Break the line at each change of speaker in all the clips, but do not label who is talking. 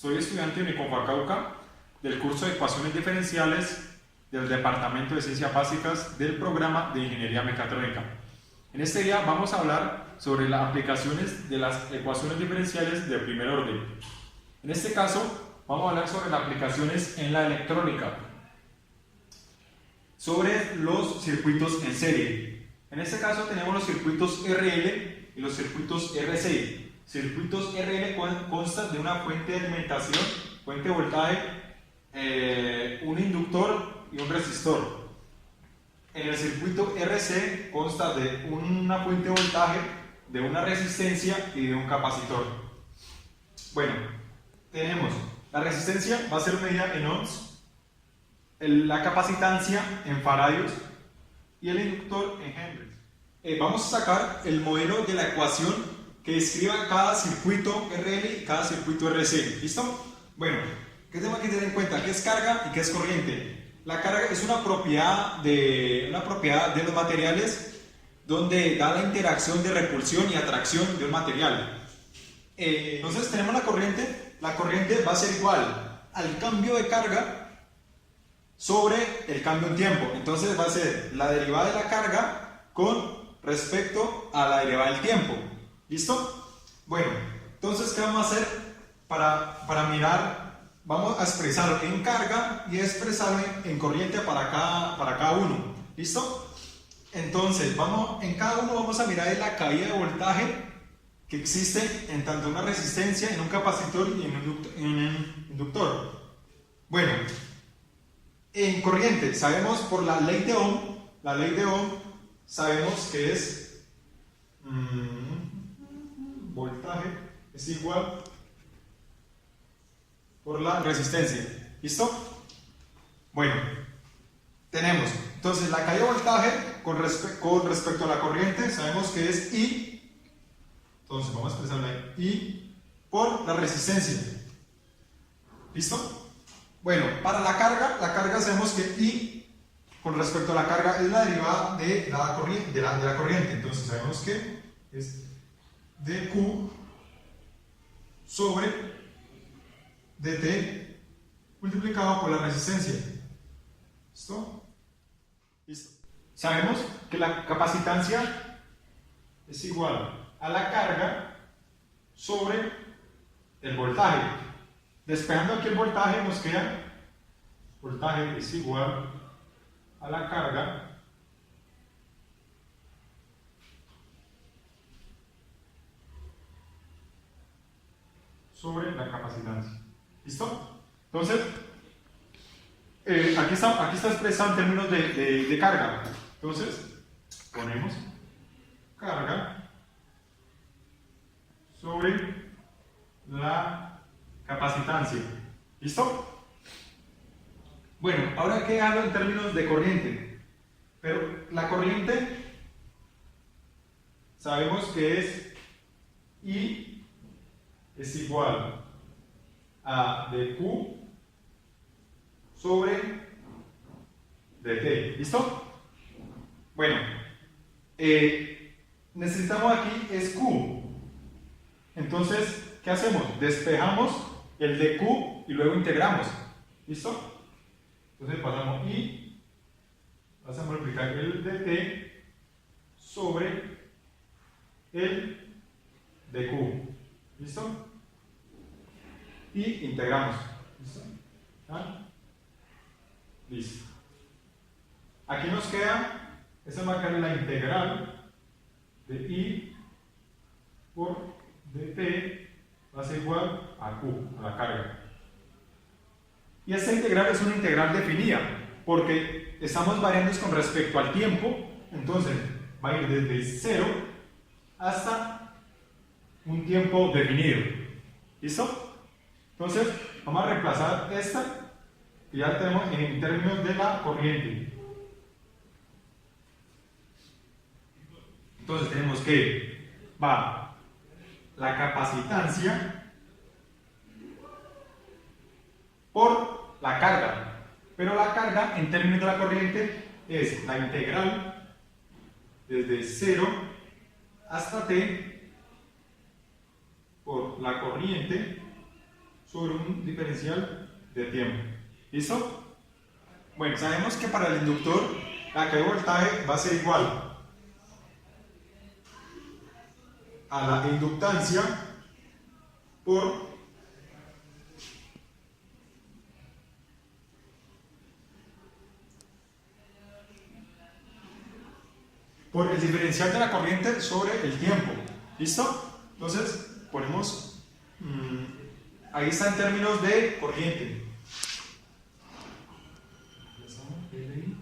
Soy estudiante de Uniconfa Cauca del curso de Ecuaciones Diferenciales del Departamento de Ciencias Básicas del programa de Ingeniería Mecatrónica. En este día vamos a hablar sobre las aplicaciones de las ecuaciones diferenciales de primer orden. En este caso vamos a hablar sobre las aplicaciones en la electrónica, sobre los circuitos en serie. En este caso tenemos los circuitos RL y los circuitos RC. Circuitos RL constan de una fuente de alimentación, fuente de voltaje, un inductor y un resistor. En el circuito RC consta de una fuente de voltaje, de una resistencia y de un capacitor. Bueno, tenemos la resistencia, va a ser medida en ohms, la capacitancia en faradios y el inductor en henrys. Vamos a sacar el modelo de la ecuación que describa cada circuito RL y cada circuito RC. ¿Listo? Bueno, ¿qué tenemos que tener en cuenta? ¿Qué es carga y qué es corriente? La carga es una propiedad de los materiales donde da la interacción de repulsión y atracción de un material. Entonces tenemos la corriente. La corriente va a ser igual al cambio de carga sobre el cambio en tiempo. Entonces va a ser la derivada de la carga con respecto a la derivada del tiempo. ¿Listo? Bueno, entonces ¿qué vamos a hacer para mirar? Vamos a expresarlo en carga y expresarlo en corriente para cada uno. ¿Listo? Entonces, en cada uno vamos a mirar la caída de voltaje que existe en tanto una resistencia, en un capacitor y en un inductor. Bueno, en corriente sabemos por la ley de Ohm sabemos que es voltaje es igual por la resistencia. ¿Listo? Bueno, tenemos entonces la caída de voltaje con respecto a la corriente, sabemos que es I. Entonces vamos a expresarla I por la resistencia. ¿Listo? Bueno, para la carga sabemos que I con respecto a la carga es la derivada de la corriente. Entonces sabemos que es dQ sobre dt multiplicado por la resistencia. ¿Listo? Listo. Sabemos que la capacitancia es igual a la carga sobre el voltaje. Despejando aquí el voltaje nos queda voltaje es igual a la carga sobre la capacitancia. ¿Listo? Entonces, aquí está expresado en términos de carga. Entonces, ponemos carga sobre la capacitancia. ¿Listo? Bueno, ahora hay que dejarlo en términos de corriente. Pero la corriente sabemos que es I es igual a dQ sobre dt. ¿Listo? Bueno, necesitamos aquí es Q. Entonces, ¿qué hacemos? Despejamos el dQ y luego integramos. ¿Listo? Entonces pasamos I, vas a multiplicar el dt sobre el dQ. ¿Listo? Y integramos. ¿Listo? ¿Ah? Listo. Aquí nos queda, esa marca es la integral de I por dt va a ser igual a Q, a la carga. Y esta integral es una integral definida, porque estamos variando con respecto al tiempo, entonces va a ir desde 0 hasta un tiempo definido. ¿Listo? Entonces, vamos a reemplazar esta que ya tenemos en términos de la corriente. Entonces, tenemos que va la capacitancia por la carga. Pero la carga en términos de la corriente es la integral desde 0 hasta t por la corriente sobre un diferencial de tiempo. ¿Listo? Bueno, sabemos que para el inductor la caída de voltaje va a ser igual a la inductancia por el diferencial de la corriente sobre el tiempo. ¿Listo? Entonces ponemos ahí está en términos de corriente. LI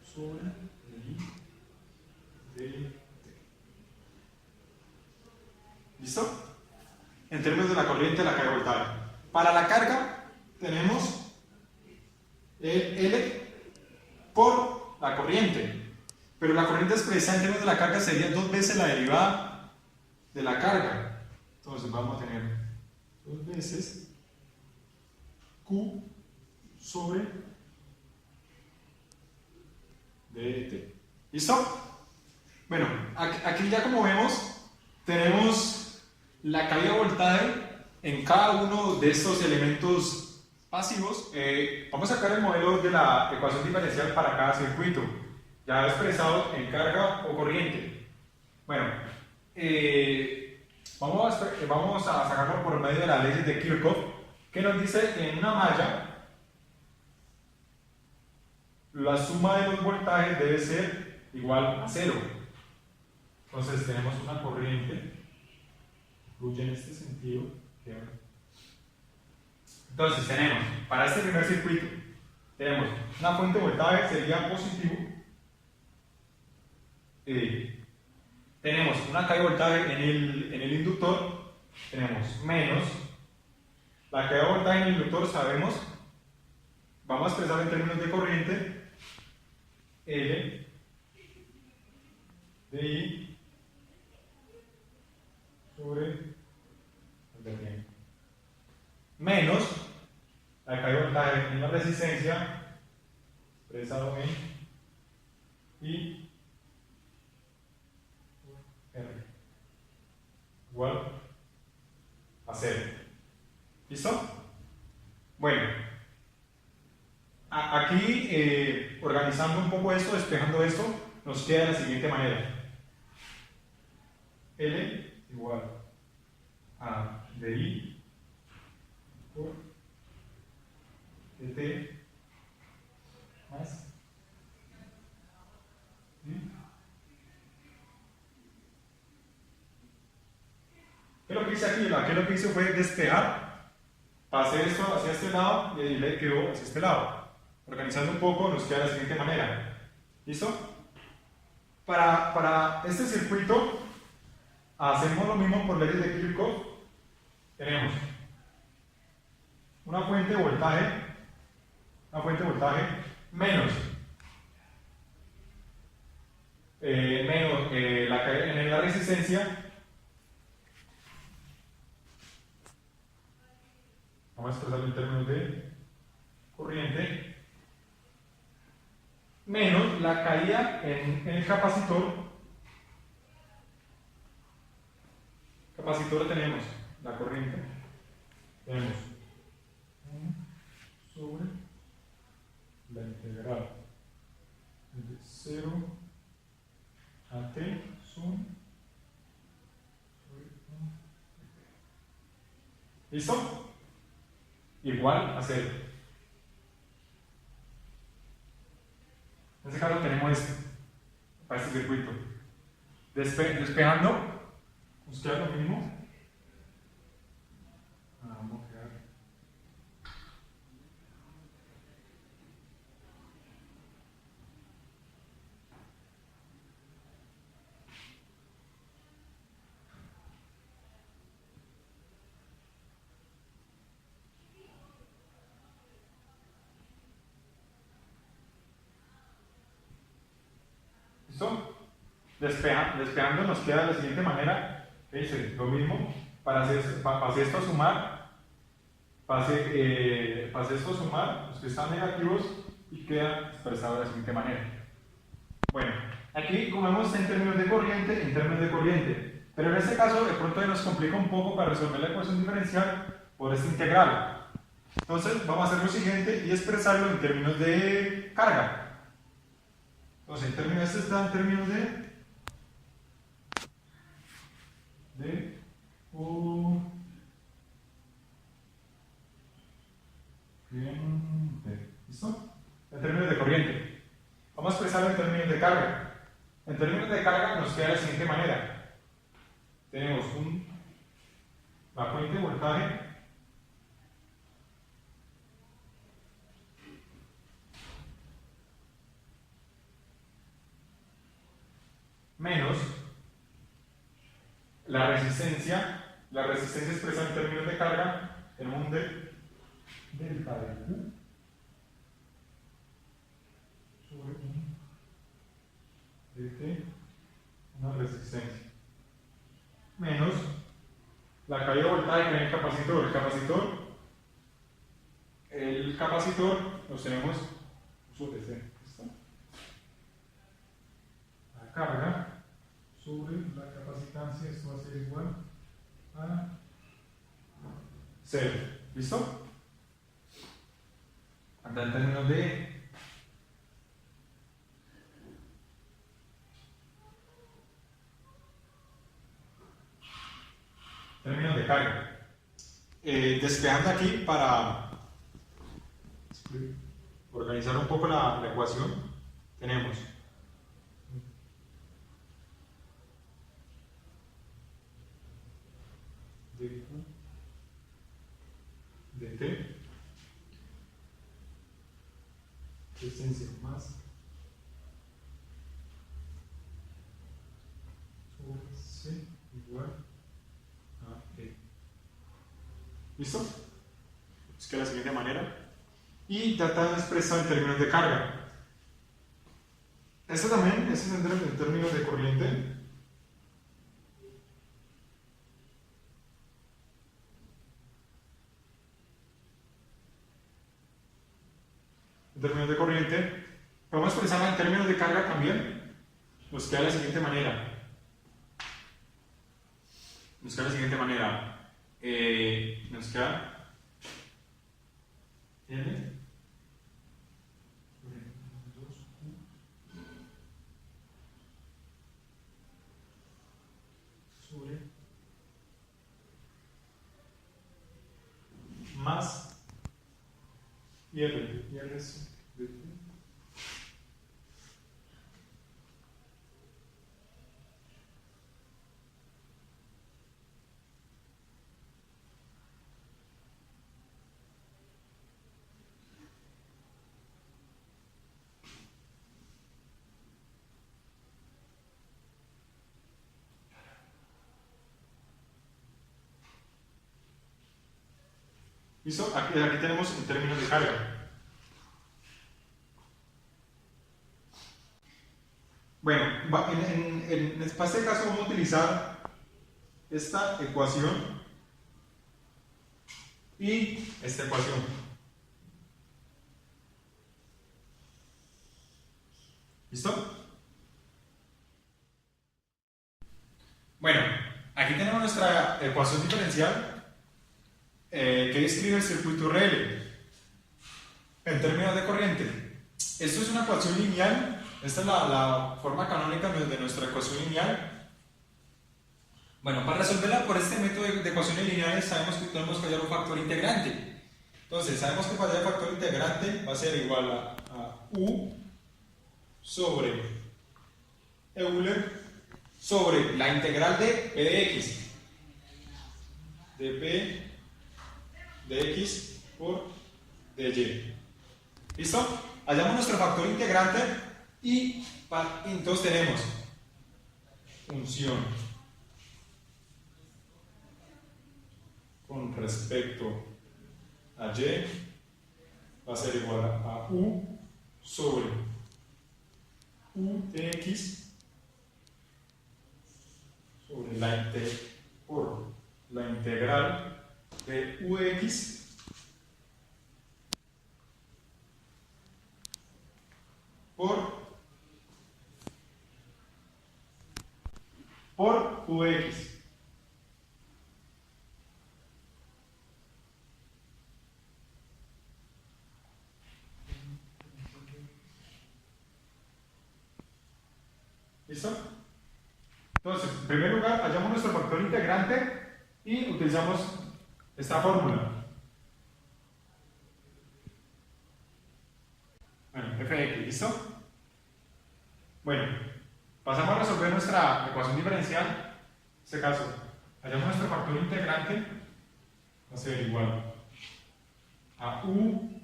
sobre LI de T. ¿Listo? En términos de la corriente de la carga de voltaje. Para la carga tenemos L por la corriente. Pero la corriente expresada en términos de la carga sería 2 veces la derivada de la carga. Entonces vamos a tener 2 veces Q sobre dt. ¿Listo? Bueno, aquí ya como vemos, tenemos la caída de voltaje en cada uno de estos elementos pasivos. Vamos a sacar el modelo de la ecuación diferencial para cada circuito, ya expresado en carga o corriente. Bueno, vamos a sacarlo por medio de las leyes de Kirchhoff, que nos dice que en una malla la suma de los voltajes debe ser igual a 0. Entonces tenemos una corriente que fluye en este sentido. Entonces tenemos, para este primer circuito, tenemos una fuente de voltaje, sería positivo. Tenemos una caída de voltaje en el inductor, tenemos menos. La caída de voltaje en el inductor sabemos, vamos a expresar en términos de corriente, L de I sobre el de tiempo, menos la caída de voltaje en la resistencia, expresado en I R igual a 0. ¿Listo? Bueno, aquí organizando un poco esto, despejando esto, nos queda de la siguiente manera: L igual a DI por dt más ¿qué es lo que hice aquí? ¿Qué es lo que hice? Fue despejar, pasé esto hacia este lado y el delay quedó hacia este lado. Organizando un poco nos queda de la siguiente manera. ¿Listo? Para este circuito hacemos lo mismo por leyes de Kirchhoff. Tenemos una fuente de voltaje menos la resistencia. Vamos a expresarlo en términos de corriente, menos la caída en el capacitor. Capacitor tenemos la corriente, tenemos 1 sobre la integral de 0 a t sum sobre 1. ¿Listo? Igual a 0. En este caso tenemos para este circuito. Despejando, nos queda lo mismo. Vamos a quedar. Despejando nos queda de la siguiente manera. Lo mismo, pase esto a sumar, pase esto a sumar los que están negativos y queda expresado de la siguiente manera. Bueno, aquí como vemos en términos de corriente, pero en este caso de pronto nos complica un poco para resolver la ecuación diferencial, por esta integral. Entonces vamos a hacer lo siguiente y expresarlo en términos de carga. Entonces esto está en términos de corriente. ¿Listo? En términos de corriente. Vamos a expresarlo en términos de carga. En términos de carga nos queda de la siguiente manera. Tenemos la fuente de voltaje menos la resistencia expresada en términos de carga, tenemos un delta de Q sobre un dt, una resistencia, menos la caída de voltaje que hay en el capacitor. El capacitor nos tenemos la carga sobre la capacitancia, esto va a ser igual a 0. ¿Listo? Acá en términos de carga. Despejando aquí para organizar un poco la ecuación, tenemos dq dt resistencia más sobre C igual a E. ¿Listo? Es que de la siguiente manera. Y trata de expresar en términos de carga. Esto también es en términos de corriente. En términos de corriente. Vamos a expresarla en términos de carga también. Nos queda de la siguiente manera. Nos queda N sobre más R es ¿listo? Aquí tenemos en términos de carga. Bueno, en este caso vamos a utilizar esta ecuación y esta ecuación. ¿Listo? Bueno, aquí tenemos nuestra ecuación diferencial que describe el circuito RL en términos de corriente. Esto es una ecuación lineal. Esta es la forma canónica de nuestra ecuación lineal. Bueno, para resolverla por este método de ecuaciones lineales sabemos que tenemos que hallar un factor integrante. Entonces, sabemos que para hallar el factor integrante va a ser igual a U sobre Euler sobre la integral de P de X. De P de X por de Y. ¿Listo? Hallamos nuestro factor integrante y entonces tenemos función con respecto a Y va a ser igual a U sobre U de X sobre por la integral de Ux por Ux. Entonces, en primer lugar, hallamos nuestro factor integrante y utilizamos esta fórmula. Bueno, f de x, ¿listo? Bueno, pasamos a resolver nuestra ecuación diferencial. En este caso, hallamos nuestro factor integrante, va a ser igual a u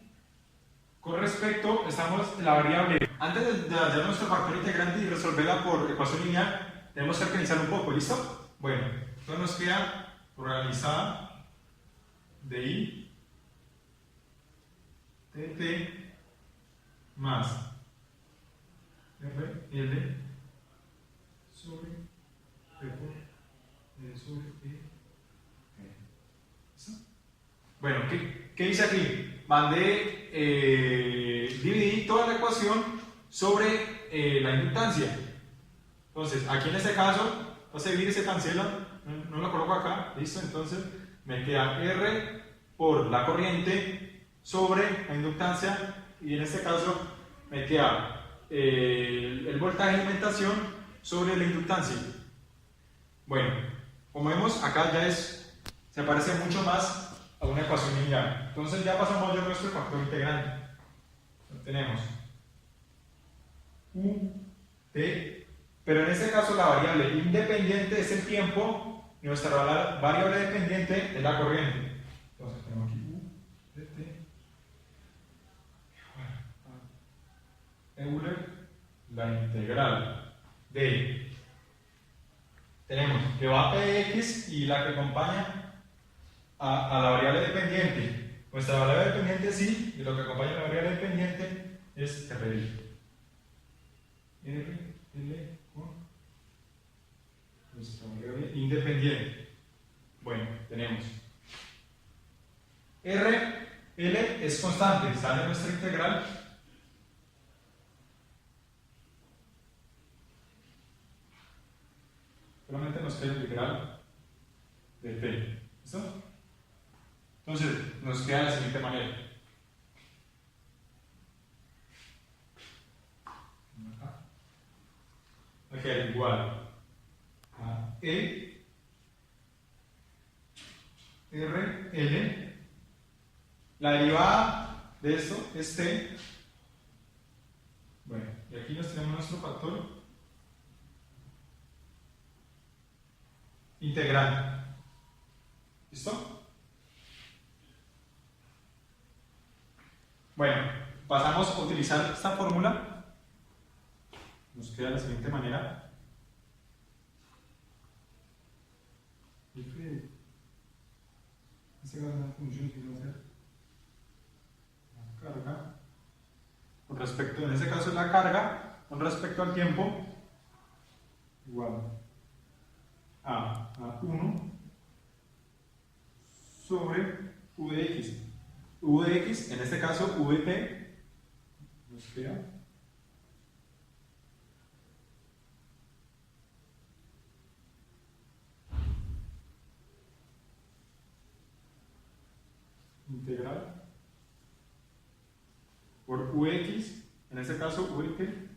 con respecto, estamos en la variable. Antes de hallar nuestro factor integrante y resolverla por ecuación lineal, tenemos que organizar un poco, ¿listo? Bueno, entonces nos queda organizada de i dt más rl sobre p por e sobre e. ¿Listo? Bueno, ¿qué dice aquí? Dividí toda la ecuación sobre la inductancia. Entonces, aquí en este caso, va a dividir, se cancela, no lo coloco acá, listo. Entonces, me queda R por la corriente sobre la inductancia, y en este caso, me queda el voltaje de alimentación sobre la inductancia. Bueno, como vemos, acá ya se parece mucho más a una ecuación lineal. Entonces ya pasamos ya a nuestro factor integrante. Tenemos u t, pero en este caso la variable independiente es el tiempo y nuestra variable dependiente es la corriente. Entonces tenemos aquí u de t Euler, la integral de, tenemos que va a p de x y la que acompaña a la variable dependiente. Nuestra variable dependiente es i y lo que acompaña a la variable dependiente es RL. RL con nuestra variable independiente. Bueno, tenemos RL es constante, sale nuestra integral. Solamente nos queda la integral de t. ¿Listo? Entonces, nos queda de la siguiente manera. Va a quedar igual a E R L. La derivada de esto es t. Bueno, y aquí nos tenemos nuestro factor integrante. ¿Listo? Bueno, pasamos a utilizar esta fórmula. Nos queda de la siguiente manera. Esta función que va a ser la carga. Con respecto, en este caso es la carga, con respecto al tiempo, igual a 1 sobre v de x. V de x, en este caso v de t, nos queda integral por vx, en este caso vt,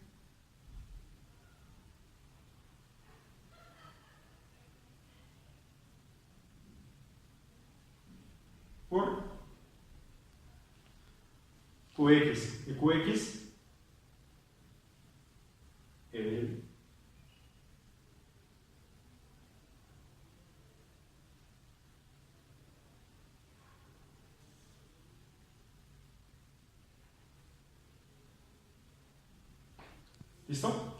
por qx. Y qx ¿listo?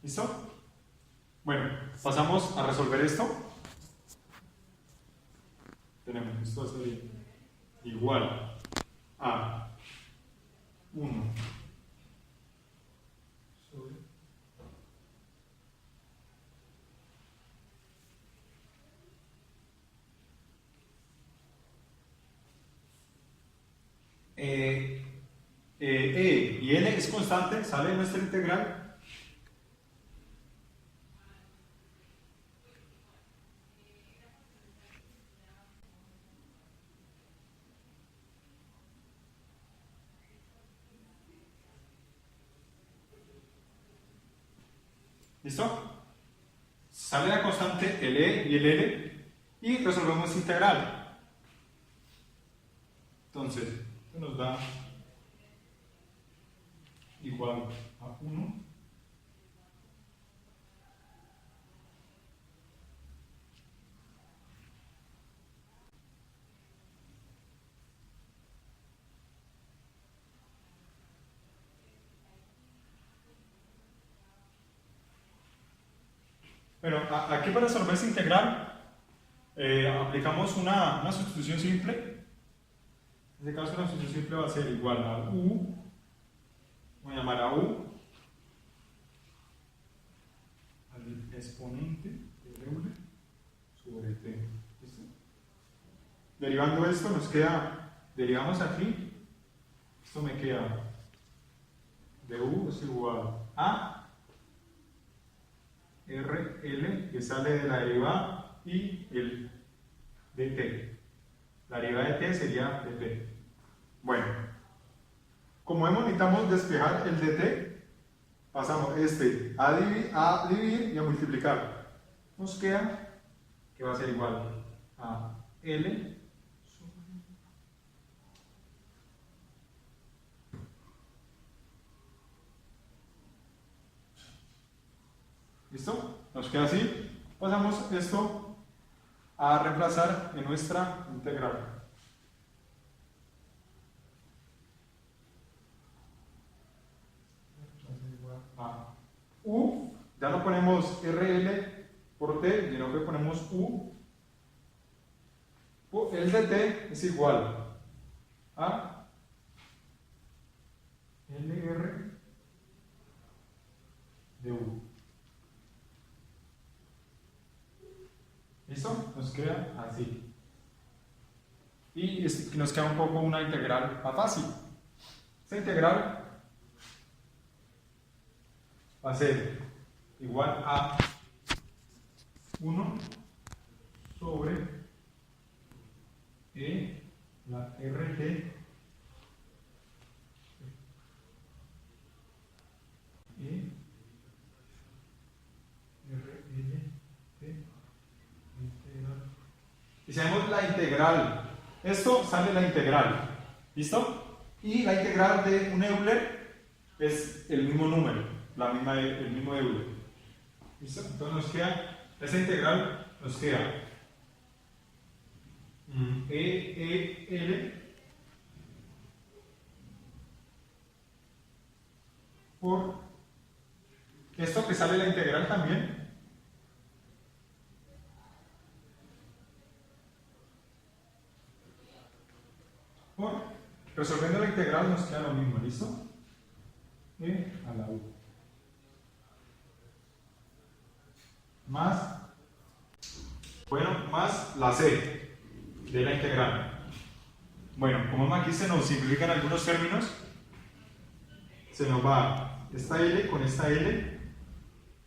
¿Listo? Bueno, pasamos a resolver esto. Tenemos esto sería igual a 1 sobre E y L es constante, sale nuestra integral. ¿Listo? Sale la constante el E y el L y resolvemos integral. Entonces, esto nos da igual a 1 Bueno, aquí para resolver esta integral aplicamos una sustitución simple. En este caso, una sustitución simple va a ser igual a U, voy a llamar a U, al exponente de Euler sobre T. ¿Listo? Derivando esto, nos queda, derivamos aquí, esto me queda de U es igual a RL, que sale de la derivada, y el dt. La derivada de t sería dt. Bueno, como vemos, necesitamos despejar el dt, pasamos este a dividir y a multiplicar. Nos queda que va a ser igual a L ¿listo? Nos queda así. Pasamos esto a reemplazar en nuestra integral. A U, ya no ponemos RL por T, sino que ponemos U. El de T es igual a LR de U. ¿Listo? Nos queda así. Y nos queda un poco una integral más fácil. Esta integral va a ser igual a 1 sobre E, la RT E RLT integral. Y si hacemos la integral, esto sale la integral, ¿listo? Y la integral de un Euler es el mismo número, el mismo Euler. ¿Listo? Entonces nos queda, esa integral nos queda EL por esto que sale la integral también. Por, resolviendo la integral nos queda lo mismo, ¿listo? E a la U. Más, bueno, más la C de la integral. Bueno, como aquí se nos simplifican algunos términos, se nos va esta L con esta L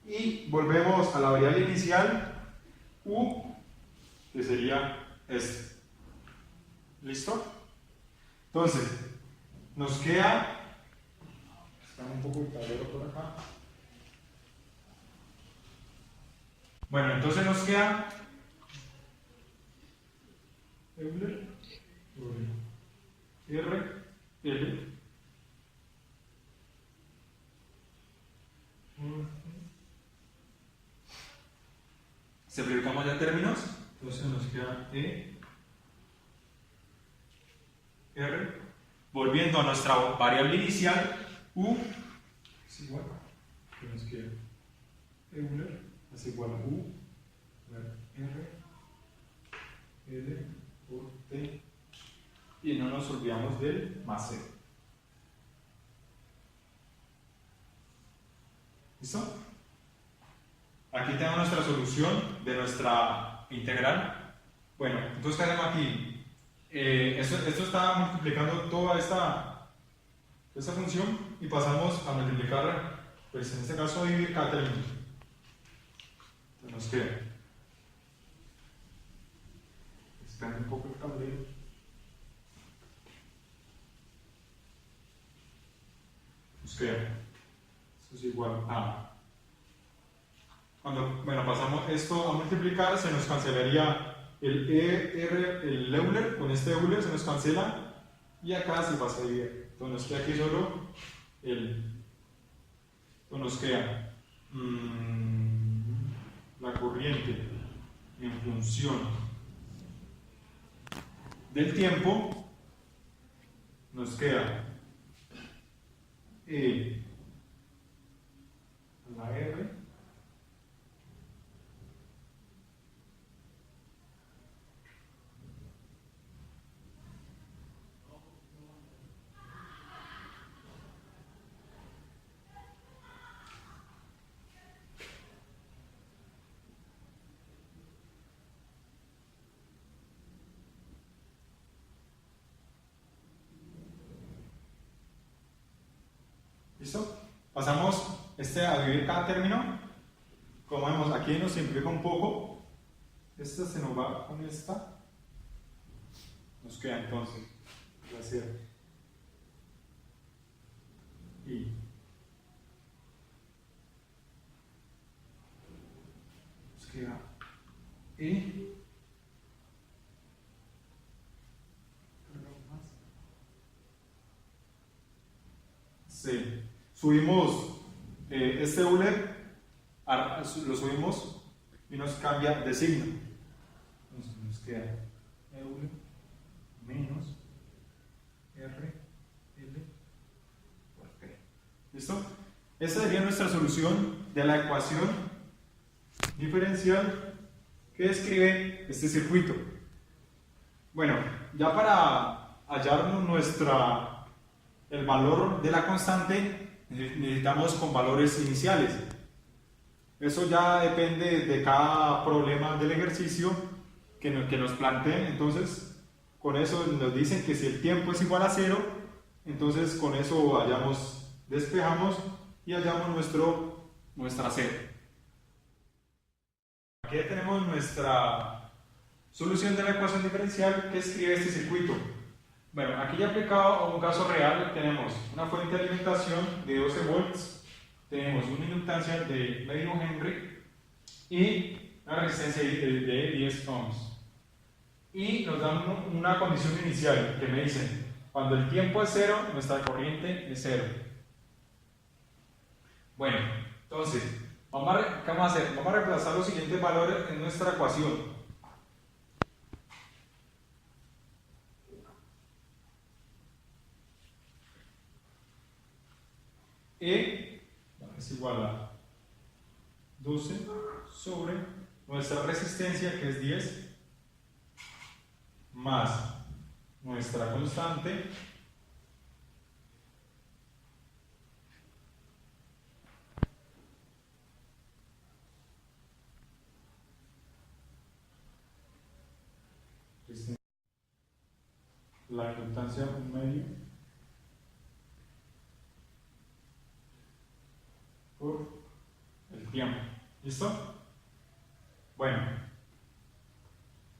y volvemos a la variable inicial U, que sería este. ¿Listo? Entonces, nos queda, está un poco el tablero por acá. Bueno, entonces nos queda Euler sobre RL simplificamos ya términos, entonces nos queda R, volviendo a nuestra variable inicial, U es igual, que nos queda Euler es igual a U, R, L por T, y no nos olvidamos del más C. ¿Listo? Aquí tenemos nuestra solución de nuestra integral. Bueno, entonces, ¿qué hacemos aquí? Esto está multiplicando toda esta función y pasamos a multiplicar, pues en este caso a dividir cada término. Entonces nos queda, expande un poco el tablero. Nos queda, esto es igual a Cuando, bueno, pasamos esto a multiplicar, se nos cancelaría el el Euler, con este Euler se nos cancela, y acá se pasa a dividir. Entonces nos queda aquí solo el. Entonces nos queda la corriente en función del tiempo, nos queda E a la R ¿listo? Pasamos a dividir cada término. Como vemos, aquí nos simplifica un poco. Esta se nos va con esta. Nos queda entonces va a ser I. Nos queda I. C. Subimos este Euler, lo subimos y nos cambia de signo. Entonces nos queda Euler menos R L por P. ¿Listo? Esta sería nuestra solución de la ecuación diferencial que describe este circuito. Bueno, ya para hallar el valor de la constante, necesitamos con valores iniciales. Eso ya depende de cada problema del ejercicio que nos planteen. Entonces, con eso nos dicen que si el tiempo es igual a 0, entonces con eso despejamos y hallamos nuestra C. Aquí ya tenemos nuestra solución de la ecuación diferencial que escribe este circuito. Bueno, aquí ya aplicado a un caso real, tenemos una fuente de alimentación de 12 volts, tenemos una inductancia de medio Henry y una resistencia de 10 ohms. Y nos dan una condición inicial que me dicen, cuando el tiempo es 0, nuestra corriente es 0. Bueno, entonces, ¿qué vamos a hacer? Vamos a reemplazar los siguientes valores en nuestra ecuación. E es igual a 12 sobre nuestra resistencia, que es 10, más nuestra constante, la inductancia 1/2 por el tiempo. ¿Listo? Bueno,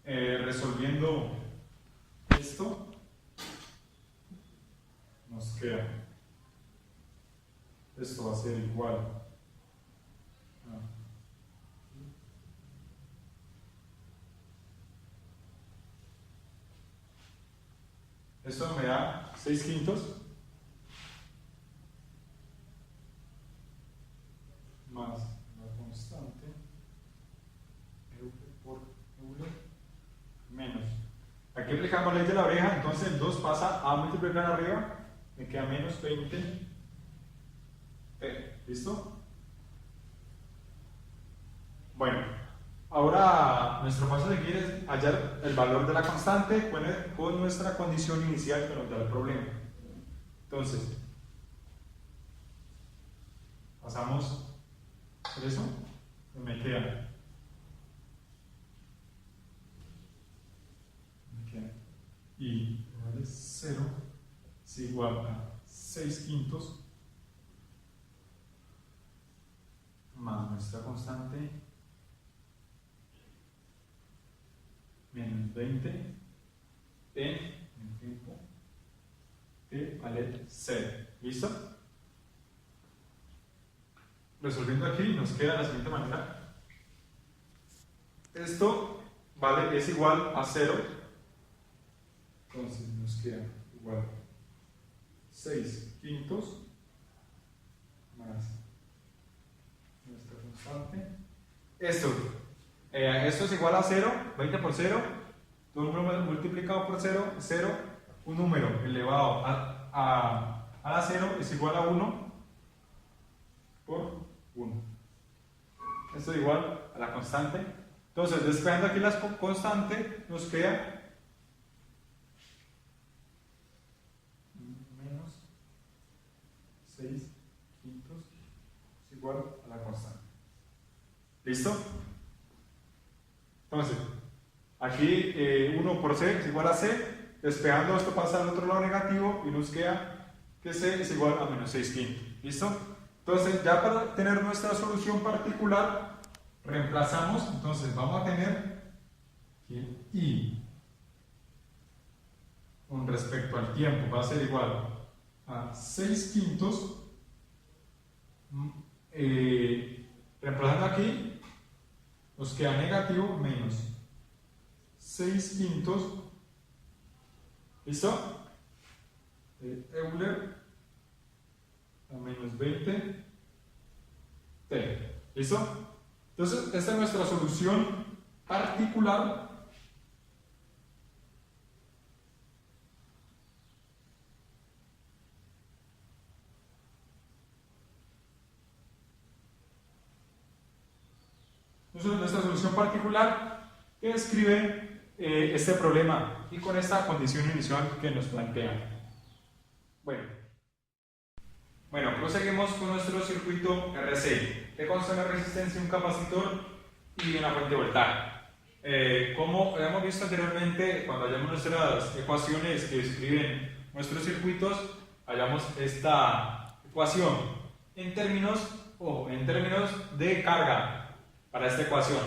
resolviendo esto, nos queda, esto va a ser igual a esto me da 6/5 más la constante por Euler menos. Aquí aplicamos la ley de la oreja, entonces el 2 pasa a multiplicar arriba, me queda menos 20. ¿Listo? Bueno, ahora nuestro paso a seguir es hallar el valor de la constante con nuestra condición inicial que nos da el problema. Entonces, pasamos por eso, me queda y vale 0 es igual a 6/5 más nuestra constante menos 20 en el tiempo t vale 0. ¿Listo? Resolviendo aquí nos queda de la siguiente manera. esto vale, es igual a 0. Entonces nos queda igual 6 quintos más nuestra constante. Esto es igual a 0, 20 por 0, todo un número multiplicado por 0, 0, un número elevado a la 0 es igual a 1 por 1. Esto es igual a la constante. Entonces, despejando aquí la constante, nos queda menos 6 quintos es igual a la constante. ¿Listo? Entonces, aquí 1 por c es igual a c, despejando esto pasa al otro lado negativo y nos queda que c es igual a menos 6 quintos. ¿Listo? Entonces, ya para tener nuestra solución particular, reemplazamos, entonces vamos a tener que i con respecto al tiempo va a ser igual a 6 quintos, reemplazando aquí, nos queda negativo menos 6 quintos, ¿listo? Euler a menos 20 t, ¿listo? Entonces, esta es nuestra solución particular. Nuestra solución particular que describe este problema y con esta condición inicial que nos plantean. Bueno, proseguimos con nuestro circuito RC, que consta de una resistencia, un capacitor y una fuente de voltaje. Como hemos visto anteriormente, cuando hallamos nuestras ecuaciones que describen nuestros circuitos, hallamos esta ecuación en términos de carga para esta ecuación,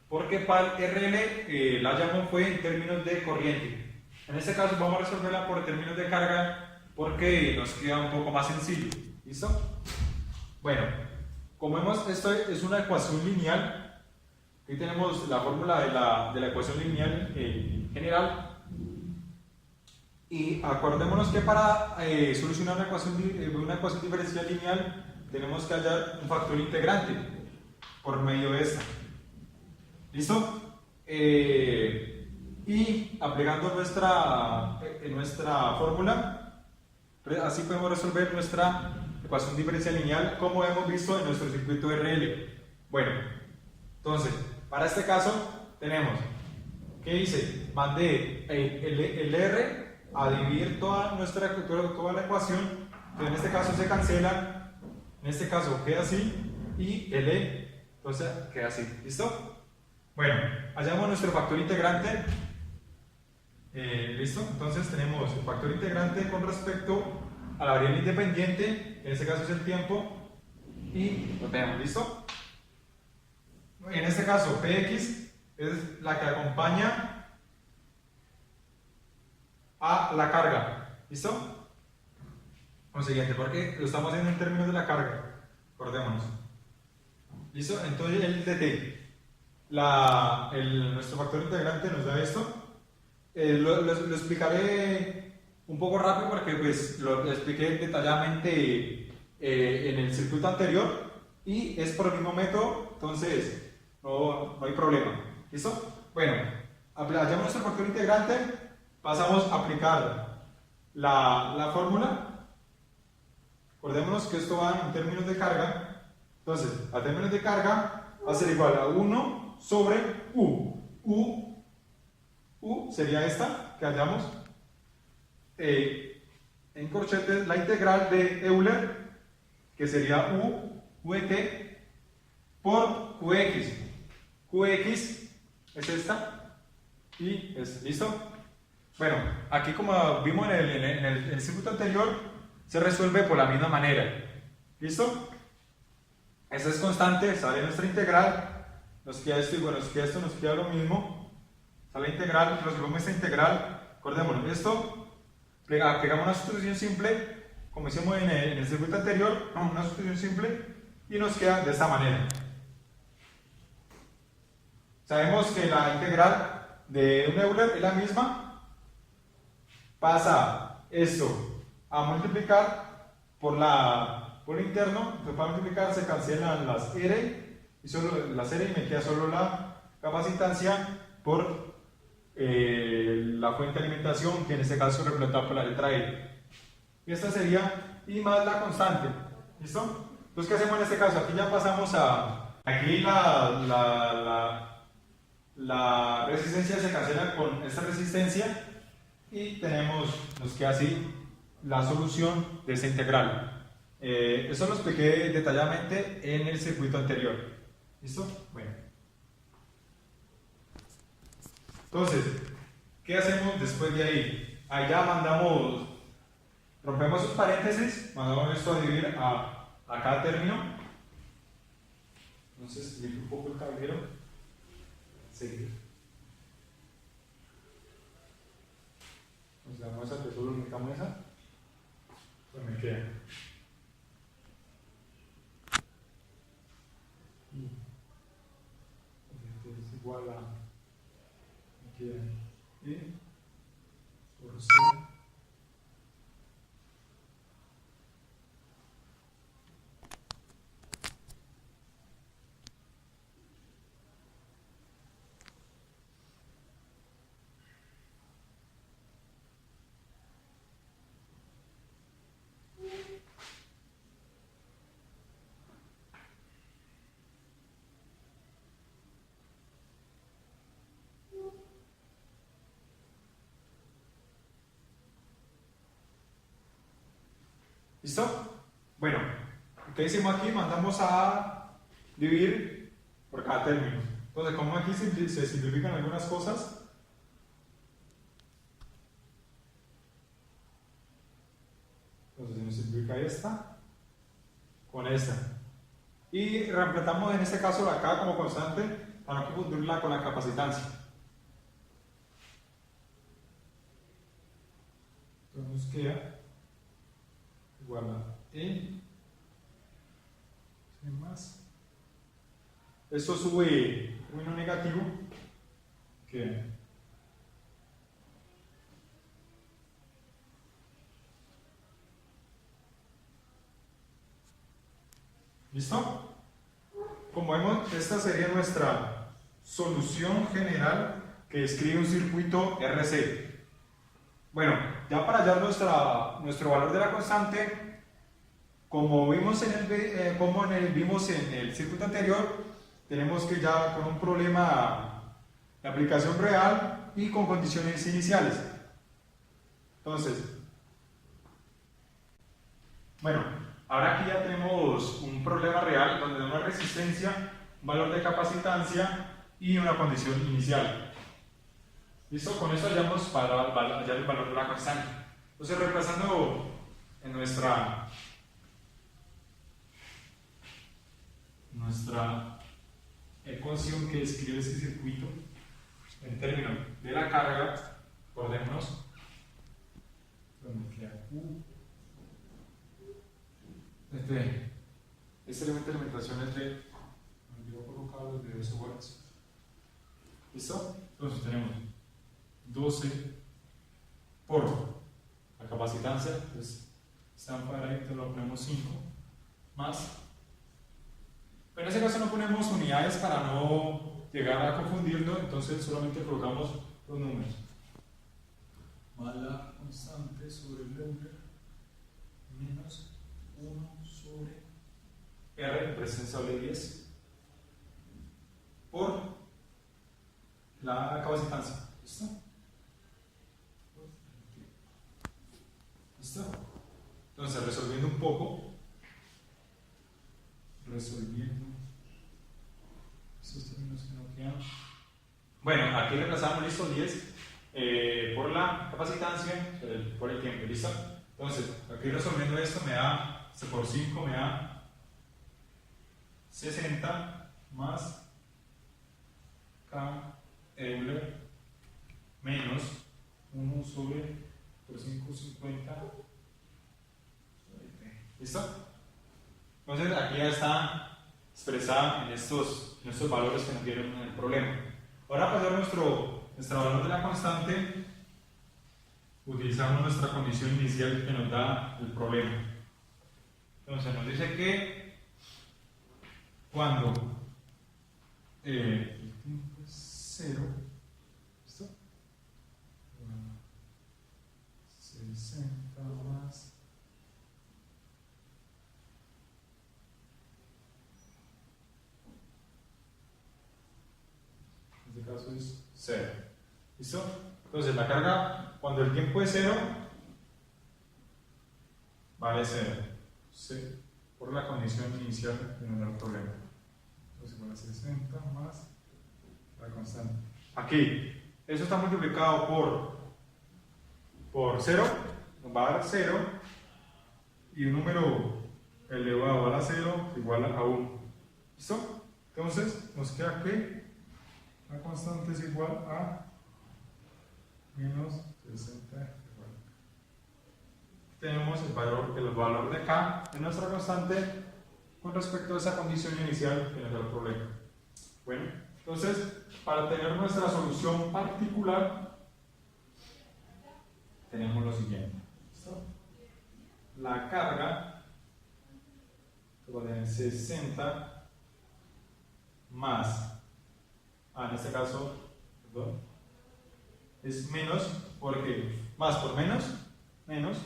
porque para el RL la hallamos fue en términos de corriente. En este caso vamos a resolverla por términos de carga porque nos queda un poco más sencillo. ¿Listo? Bueno, como vemos, esto es una ecuación lineal. Aquí tenemos la fórmula de la ecuación lineal general. Y acordémonos que para solucionar una ecuación diferencial lineal tenemos que hallar un factor integrante por medio de esta. ¿Listo? Y aplicando nuestra fórmula, así podemos resolver nuestra ecuación diferencial lineal como hemos visto en nuestro circuito RL. Bueno, entonces, para este caso tenemos, ¿qué hice? Mandé el R a dividir toda la ecuación, que en este caso se cancela, en este caso queda así, y el E, entonces queda así. ¿Listo? Bueno, hallamos nuestro factor integrante. ¿Listo? Entonces tenemos el factor integrante con respecto a la variable independiente, en este caso es el tiempo, y lo tenemos. ¿Listo? En este caso, Px es la que acompaña a la carga. ¿Listo? Consiguiente, porque lo estamos haciendo en términos de la carga. Acordémonos. ¿Listo? Entonces el dt, nuestro factor integrante nos da esto. Lo explicaré un poco rápido porque pues, lo expliqué detalladamente en el circuito anterior y es por el mismo método, entonces no hay problema. ¿Listo? Bueno, hallamos nuestro factor integrante, pasamos a aplicar la fórmula. Acordémonos que esto va en términos de carga, entonces a términos de carga va a ser igual a 1 sobre U. U sería esta que hallamos en corchetes, la integral de Euler, que sería UT por QX. QX es esta y es, ¿listo? Bueno, aquí como vimos en el circuito anterior, se resuelve por la misma manera. ¿Listo? Esta es constante, sale nuestra integral, nos queda esto y bueno, nos queda esto, nos queda lo mismo. Sale integral, resolvemos esta integral. Acordémonos, esto, pegamos una sustitución simple, como hicimos en el circuito anterior, una sustitución simple, y nos queda de esta manera. Sabemos que la integral de un Euler es la misma. Pasa esto a multiplicar por el interno. Entonces para multiplicar se cancelan las R y solo las R y me queda solo la capacitancia por la fuente de alimentación, que en este caso es representada por la letra E. Y esta sería I más la constante. ¿Listo? Entonces, ¿qué hacemos en este caso? Aquí ya pasamos a... Aquí la resistencia se cancela con esta resistencia y nos queda así la solución de esta integral. Eso lo expliqué detalladamente en el circuito anterior. ¿Listo? Bueno. Entonces, ¿qué hacemos después de ahí? Allá rompemos sus paréntesis, mandamos esto a dividir a cada término. Entonces, limpio un poco el tablero. Seguir. Nos damos esa, que solo metamos esa. Pues me queda. Es igual a. Me queda. Y por C. ¿Listo? Bueno, ¿qué hicimos aquí? Mandamos a dividir por cada término. Entonces, como aquí se simplifican algunas cosas, entonces se nos simplifica esta con esta. Y reemplazamos en este caso la K como constante para no confundirla con la capacitancia. Entonces nos queda igual a E más. Esto sube un negativo que ¿listo? Como vemos, esta sería nuestra solución general que describe un circuito RC. Bueno, ya para hallar nuestro valor de la constante, como vimos vimos en el circuito anterior, tenemos que ya con un problema de aplicación real y con condiciones iniciales. Entonces, bueno, ahora aquí ya tenemos un problema real donde da una resistencia, un valor de capacitancia y una condición inicial. ¿Listo? Con eso hallamos para hallar el valor de la constante. Entonces, reemplazando en nuestra ecuación que describe este circuito, en términos de la carga, acordémonos, donde queda Q. Este elemento de alimentación es de. Me olvidó colocar los de 12 watts. ¿Listo? Entonces tenemos 12 por la capacitancia, entonces están para ahí, lo ponemos 5 más. Pero en ese caso no ponemos unidades para no llegar a confundirlo, entonces solamente colocamos los números. Más la constante sobre el Euler menos 1 sobre R, presencia de 10, por la capacitancia. ¿Listo? ¿Listo? Entonces, resolviendo un poco, estos términos que no quedan. Bueno, aquí reemplazamos, listo, 10 por la capacitancia, por el tiempo, ¿listo? Entonces, aquí resolviendo esto me da, por 5 me da 60 más K Euler menos 1 sobre por 5, 50 sobre T. ¿Listo? Entonces aquí ya está expresada en estos valores que nos dieron en el problema. Ahora para hacer nuestro valor de la constante, utilizamos nuestra condición inicial que nos da el problema. Entonces nos dice que cuando el tiempo es 0, ¿listo? 60 más en este caso es 0. ¿Listo? Entonces la carga cuando el tiempo es 0 vale 0. Sí, por la condición inicial que nos da el problema. Entonces igual a 60 más la constante. Aquí, eso está multiplicado por 0, nos va a dar 0, y un número elevado a la 0 igual a 1. ¿Listo? Entonces nos queda que la constante es igual a menos 60 igual. Tenemos el valor de acá de nuestra constante con respecto a esa condición inicial que nos da el problema. Bueno, entonces, para tener nuestra solución particular, tenemos lo siguiente. ¿Listo? La carga va a tener 60 más, en este caso, perdón, es menos, porque más por menos, menos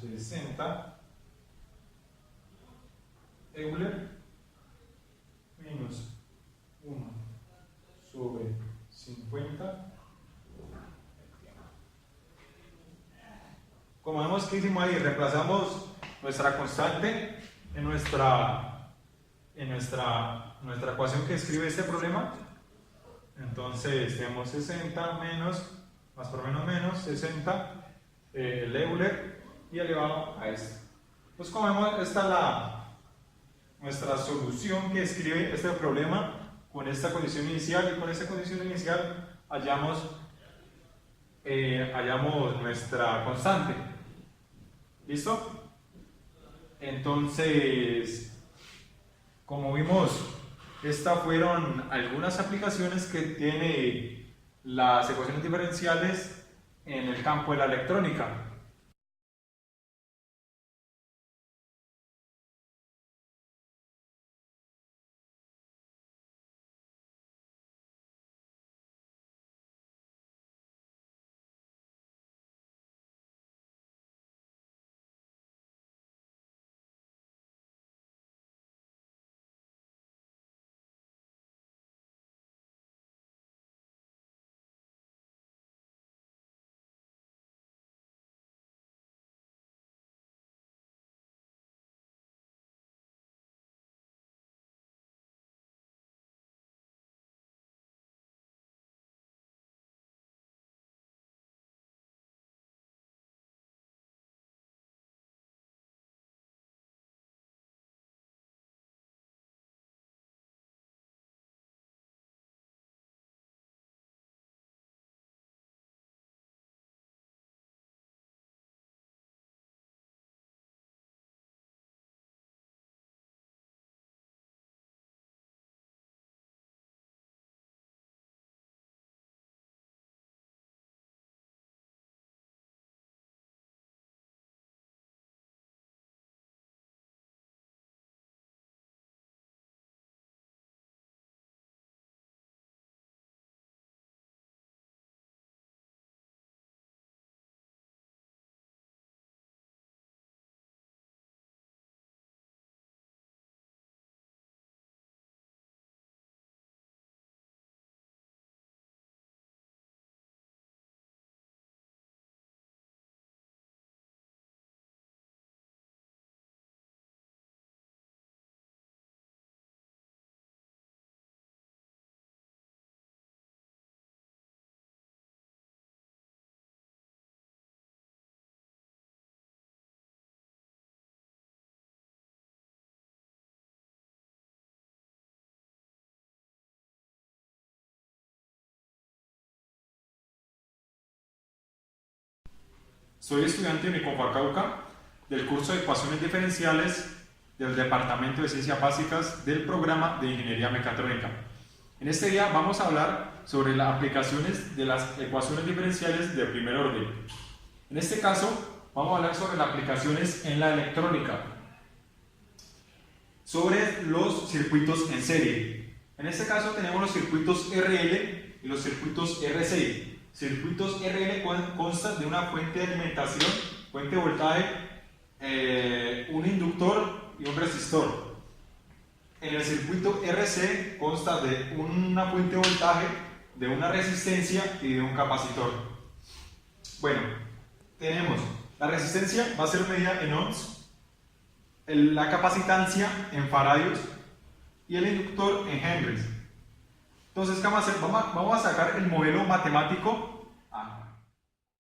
60 Euler menos 1 sobre 50. Como vemos que hicimos ahí, reemplazamos nuestra constante en nuestra ecuación que describe este problema. Entonces tenemos 60 menos, más por menos 60 el Euler y elevado a esto. Pues como vemos, esta es nuestra solución que describe este problema con esta condición inicial, y con esta condición inicial hallamos nuestra constante. ¿Listo? Entonces, como vimos, estas fueron algunas aplicaciones que tiene las ecuaciones diferenciales en el campo de la electrónica. Soy estudiante de Uniconfar Cauca del curso de Ecuaciones Diferenciales del Departamento de Ciencias Básicas del programa de Ingeniería Mecatrónica. En este día vamos a hablar sobre las aplicaciones de las ecuaciones diferenciales de primer orden. En este caso, vamos a hablar sobre las aplicaciones en la electrónica, sobre los circuitos en serie. En este caso tenemos los circuitos RL y los circuitos RCI. Circuitos RL constan de una fuente de alimentación, fuente de voltaje, un inductor y un resistor. En el circuito RC consta de una fuente de voltaje, de una resistencia y de un capacitor. Bueno, tenemos la resistencia va a ser medida en ohms, la capacitancia en faradios y el inductor en henrys. Entonces, ¿qué vamos a hacer? Vamos a sacar el modelo matemático